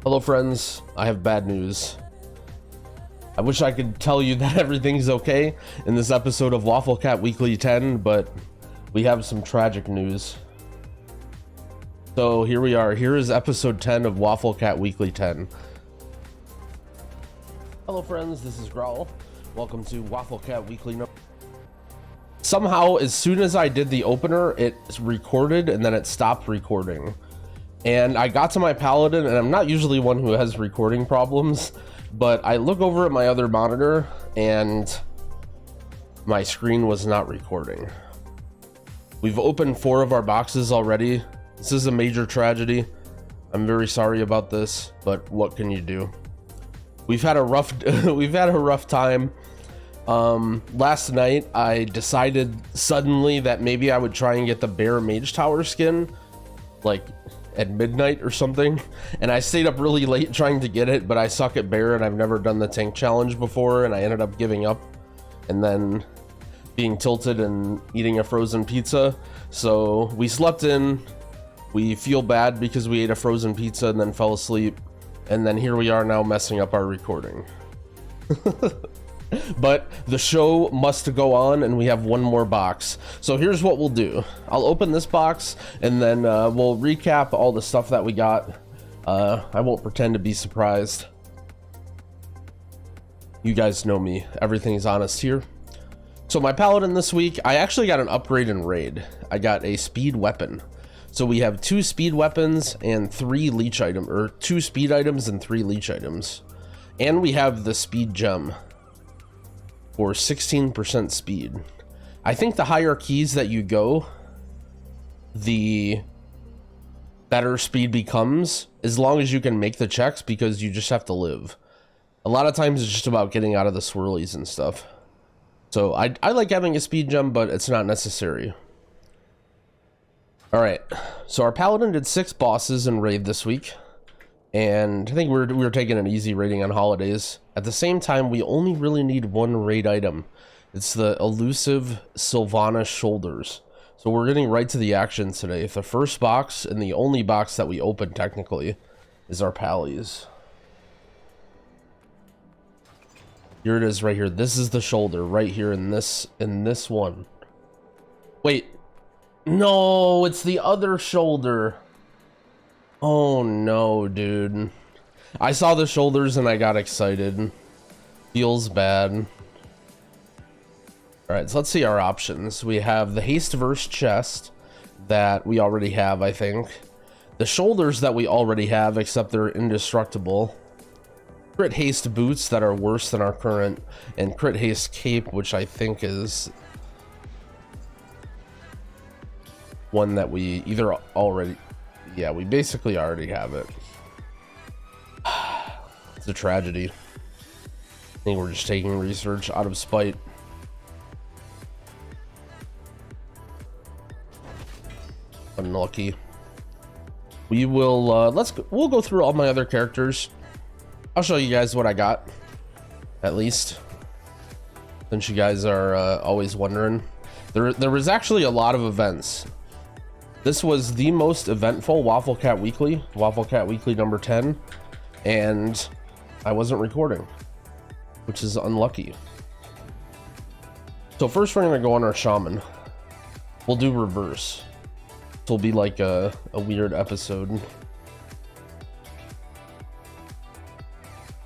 Hello friends, I have bad news. I wish I could tell you that everything's okay in this episode of Wafflecat Weekly 10, but we have some tragic news. So here we are. Here is episode 10 of Wafflecat Weekly 10. Hello friends, this is Growl. Welcome to Wafflecat Weekly No. Somehow, as soon as I did the opener, it recorded and then it stopped recording. And I got to my paladin, and I'm not usually one who has recording problems, but I look over at my other monitor and my screen was not recording. We've opened 4 of our boxes already. This is a major tragedy. I'm very sorry about this, but what can you do? We've had a rough time. Last night I decided suddenly that maybe I would try and get the bear mage tower skin, like at midnight or something, and I stayed up really late trying to get it, but I suck at bear and I've never done the tank challenge before, and I ended up giving up and then being tilted and eating a frozen pizza. So we slept in, we feel bad because we ate a frozen pizza and then fell asleep, and then here we are now messing up our recording. But the show must go on, and we have one more box. So here's what we'll do. I'll open this box, and then we'll recap all the stuff that we got. I won't pretend to be surprised. You guys know me. Everything's honest here. So my paladin this week, I actually got an upgrade in raid. I got a speed weapon. So we have 2 speed weapons and 3 leech items, or 2 speed items and 3 leech items. And we have the speed gem for 16% speed. I think the higher keys that you go, the better speed becomes, as long as you can make the checks, because you just have to live. A lot of times it's just about getting out of the swirlies and stuff. So I like having a speed gem, but it's not necessary. All right, so our paladin did 6 bosses in raid this week, and I think we were taking an easy raiding on holidays. At the same time, we only really need 1 raid item. It's the elusive Sylvana shoulders. So we're getting right to the action today. The first box, and the only box that we opened technically, is our pallies. Here it is right here. This is the shoulder right here in this one. Wait. No, it's the other shoulder. Oh no, dude. I saw the shoulders and I got excited. Feels bad. Alright, so let's see our options. We have the haste verse chest that we already have, I think. The shoulders that we already have, except they're indestructible. Crit haste boots that are worse than our current, and crit haste cape, which I think is one that we either already... Yeah, we basically already have it. It's a tragedy. I think we're just taking research out of spite. Unlucky. We will we'll go through all my other characters. I'll show you guys what I got, at least, since you guys are always wondering. There was actually a lot of events. This was the most eventful Wafflecat Weekly number 10, and I wasn't recording, which is unlucky. So first we're gonna go on our shaman. We'll do reverse. This will be like a weird episode. It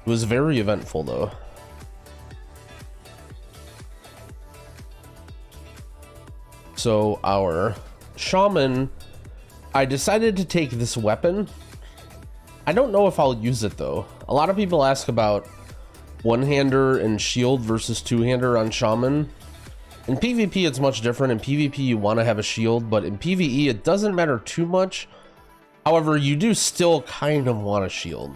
was very eventful though. So our shaman, I decided to take this weapon. I don't know if I'll use it though. A lot of people ask about one-hander and shield versus two-hander on shaman. In PvP it's much different. In PvP you want to have a shield, but in PvE it doesn't matter too much. However, you do still kind of want a shield.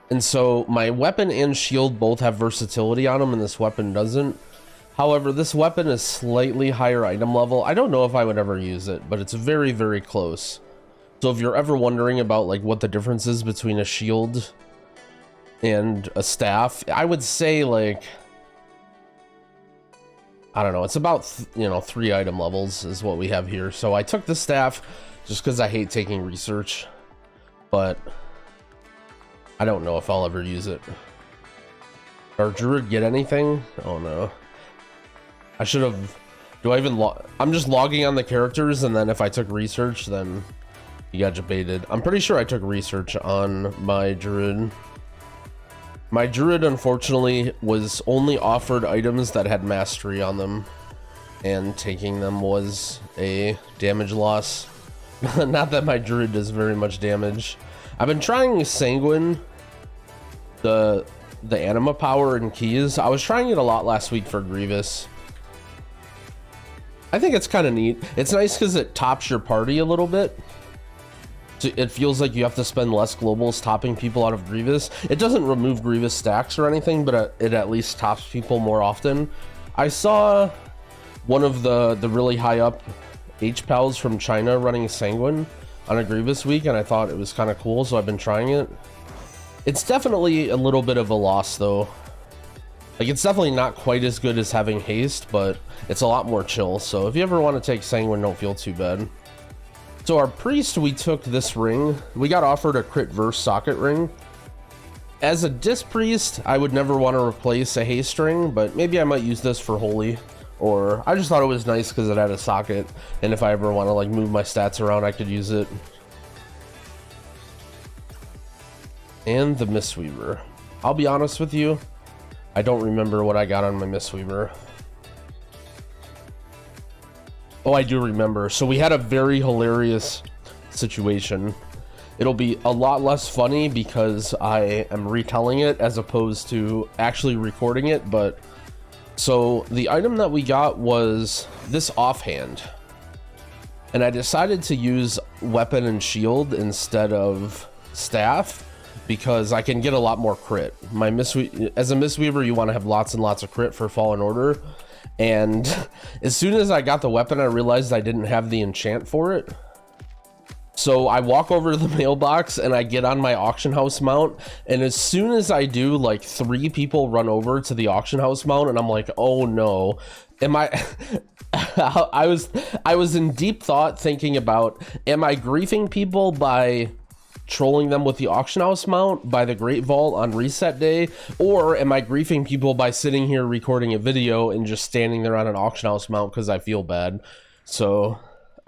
And so my weapon and shield both have versatility on them, and this weapon doesn't. However, this weapon is slightly higher item level. I don't know if I would ever use it, but it's very, very close. So if you're ever wondering about like what the difference is between a shield and a staff, I would say like, I don't know, it's about 3 item levels is what we have here. So I took the staff just because I hate taking research. but I don't know if I'll ever use it. Or Druid get anything? Oh no. I should have. Do I even I'm just logging on the characters, and then if I took research, then you got debated. I'm pretty sure I took research on my Druid. My Druid, unfortunately, was only offered items that had mastery on them, and taking them was a damage loss. Not that my Druid does very much damage. I've been trying Sanguine, the anima power and keys. I was trying it a lot last week for Grievous. I think it's kind of neat. It's nice because it tops your party a little bit. So it feels like you have to spend less globals topping people out of Grievous. It doesn't remove Grievous stacks or anything, but it at least tops people more often. I saw one of the really high up H-Pals from China running Sanguine on a Grievous week, and I thought it was kind of cool, so I've been trying it. It's definitely a little bit of a loss, though. Like, it's definitely not quite as good as having haste, but it's a lot more chill. So if you ever want to take Sanguine, don't feel too bad. So our priest, we took this ring. We got offered a crit verse socket ring. As a disc priest, I would never want to replace a haste ring, but maybe I might use this for holy. Or I just thought it was nice because it had a socket, and if I ever want to like move my stats around, I could use it. And the Mistweaver. I'll be honest with you, I don't remember what I got on my Mistweaver. Oh, I do remember. So we had a very hilarious situation. It'll be a lot less funny because I am retelling it as opposed to actually recording it, but so the item that we got was this offhand, and I decided to use weapon and shield instead of staff because I can get a lot more crit. As a Mistweaver, you want to have lots and lots of crit for Fallen Order, and as soon as I got the weapon, I realized I didn't have the enchant for it. So I walk over to the mailbox and I get on my auction house mount, and as soon as I do, like 3 people run over to the auction house mount, and I'm like, oh no, am I I was in deep thought thinking about, am I griefing people by trolling them with the auction house mount by the Great Vault on reset day, or am I griefing people by sitting here recording a video and just standing there on an auction house mount because I feel bad? So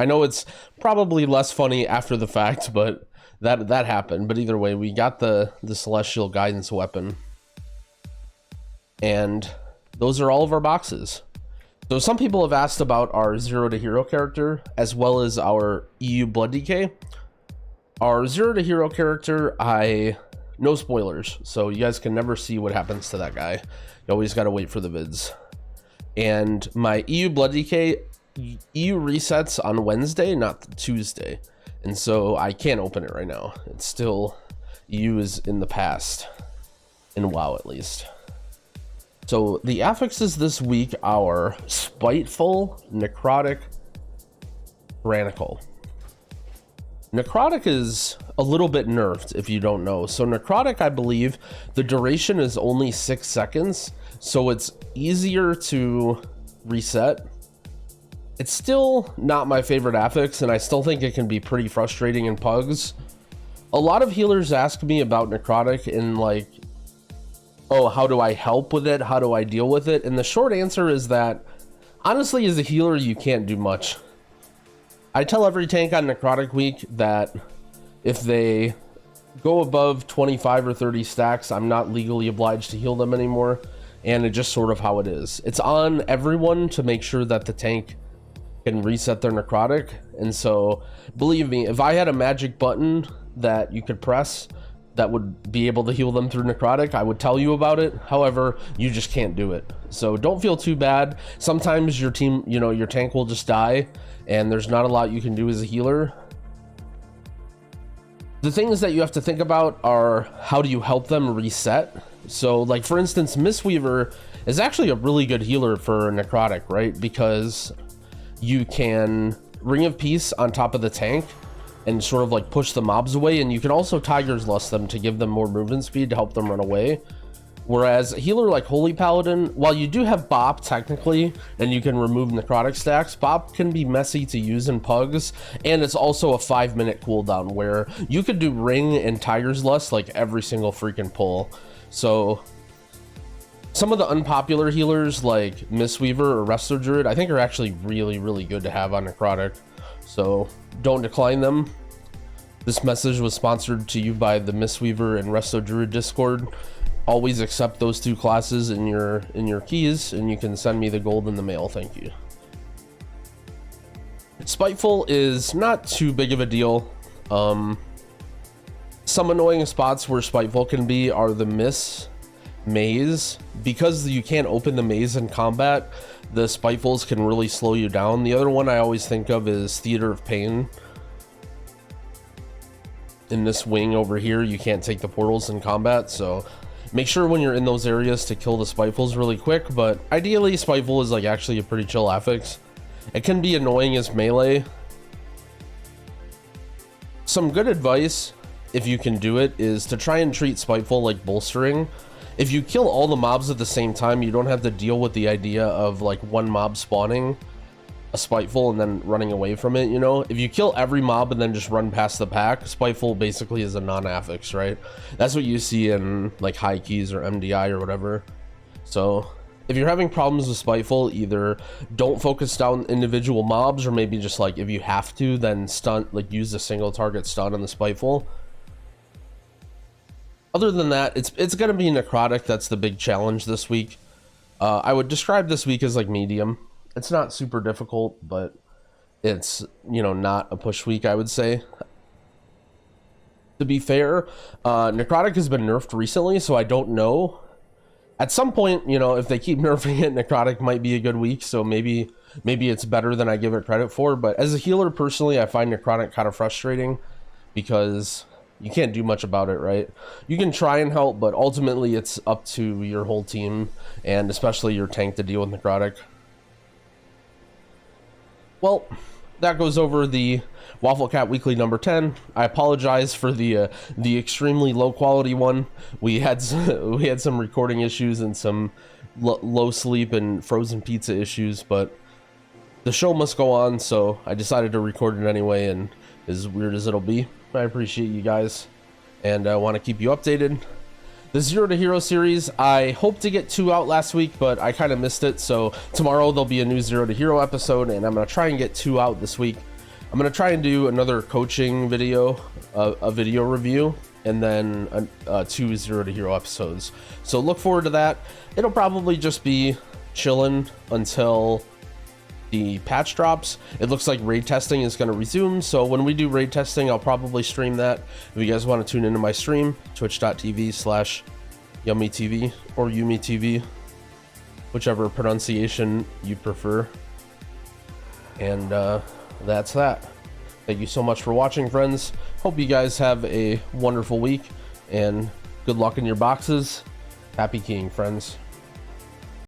I know it's probably less funny after the fact, but that happened. But either way, we got the Celestial Guidance weapon, and those are all of our boxes. So some people have asked about our 0 to hero character as well as our EU Blood DK. Our 0 to hero character, no spoilers, so you guys can never see what happens to that guy. You always gotta wait for the vids. And my EU Blood DK, EU resets on Wednesday, not Tuesday, and so I can't open it right now. It's still, EU is in the past, in WoW at least. So the affixes this week are Spiteful, Necrotic, Tyrannical. Necrotic is a little bit nerfed if you don't know. So Necrotic, I believe the duration is only 6 seconds, so it's easier to reset. It's still not my favorite affix, and I still think it can be pretty frustrating in pugs. A lot of healers ask me about Necrotic and like, oh, how do I help with it? How do I deal with it? And the short answer is that honestly, as a healer, you can't do much. I tell every tank on Necrotic week that if they go above 25 or 30 stacks, I'm not legally obliged to heal them anymore, and it's just sort of how it is. It's on everyone to make sure that the tank can reset their Necrotic, and so believe me, if I had a magic button that you could press that would be able to heal them through Necrotic, I would tell you about it. However, you just can't do it, so don't feel too bad. Sometimes your team, your tank will just die, and there's not a lot you can do as a healer. The things that you have to think about are how do you help them reset. So like for instance, Mistweaver is actually a really good healer for Necrotic, right? Because you can Ring of Peace on top of the tank and sort of like push the mobs away, and you can also Tiger's Lust them to give them more movement speed to help them run away. Whereas a healer like Holy Paladin, while you do have Bop technically, and you can remove necrotic stacks, Bop can be messy to use in pugs, and it's also a 5-minute cooldown where you could do Ring and Tiger's Lust like every single freaking pull. So some of the unpopular healers like Mistweaver or Resto Druid, I think are actually really good to have on necrotic. So don't decline them. This message was sponsored to you by the Mistweaver and Resto Druid Discord. Always accept those 2 classes in your keys, and you can send me the gold in the mail. Thank you. Spiteful is not too big of a deal. Some annoying spots where Spiteful can be are the maze. Because you can't open the maze in combat, the Spitefuls can really slow you down. The other one I always think of is Theater of Pain. In this wing over here, you can't take the portals in combat, so make sure when you're in those areas to kill the Spitefuls really quick. But ideally, Spiteful is like actually a pretty chill affix. It can be annoying as melee. Some good advice, if you can do it, is to try and treat Spiteful like bolstering. If you kill all the mobs at the same time, you don't have to deal with the idea of like one mob spawning a Spiteful and then running away from it, you know? If you kill every mob and then just run past the pack, Spiteful basically is a non-affix, right? That's what you see in like high keys or MDI or whatever. So if you're having problems with Spiteful, either don't focus down individual mobs, or maybe just like if you have to, then stun, like use a single target stun on the Spiteful. Other than that, it's gonna be necrotic. That's the big challenge this week. I would describe this week as like medium. It's not super difficult, but it's, you know, not a push week, I would say. To be fair, necrotic has been nerfed recently, so I don't know. At some point, you know, if they keep nerfing it, necrotic might be a good week, so maybe it's better than I give it credit for. But as a healer, personally, I find necrotic kind of frustrating because you can't do much about it, right? You can try and help, but ultimately it's up to your whole team, and especially your tank, to deal with necrotic. Well, that goes over the Wafflecat Weekly number 10. I apologize for the extremely low quality one. We had some recording issues and some low sleep and frozen pizza issues, but the show must go on, so I decided to record it anyway, and as weird as it'll be, I appreciate you guys, and I want to keep you updated. The Zero to Hero series, I hope to get 2 out last week, but I kind of missed it, so tomorrow there'll be a new Zero to Hero episode, and I'm going to try and get 2 out this week. I'm going to try and do another coaching video, a video review, and then 2 Zero to Hero episodes. So look forward to that. It'll probably just be chilling until the patch drops. It looks like raid testing is going to resume, so when we do raid testing, I'll probably stream that. If you guys want to tune into my stream, twitch.tv/yumytv or yumytv, whichever pronunciation you prefer. And that's that. Thank you so much for watching, friends. Hope you guys have a wonderful week, and good luck in your boxes. Happy keying, friends.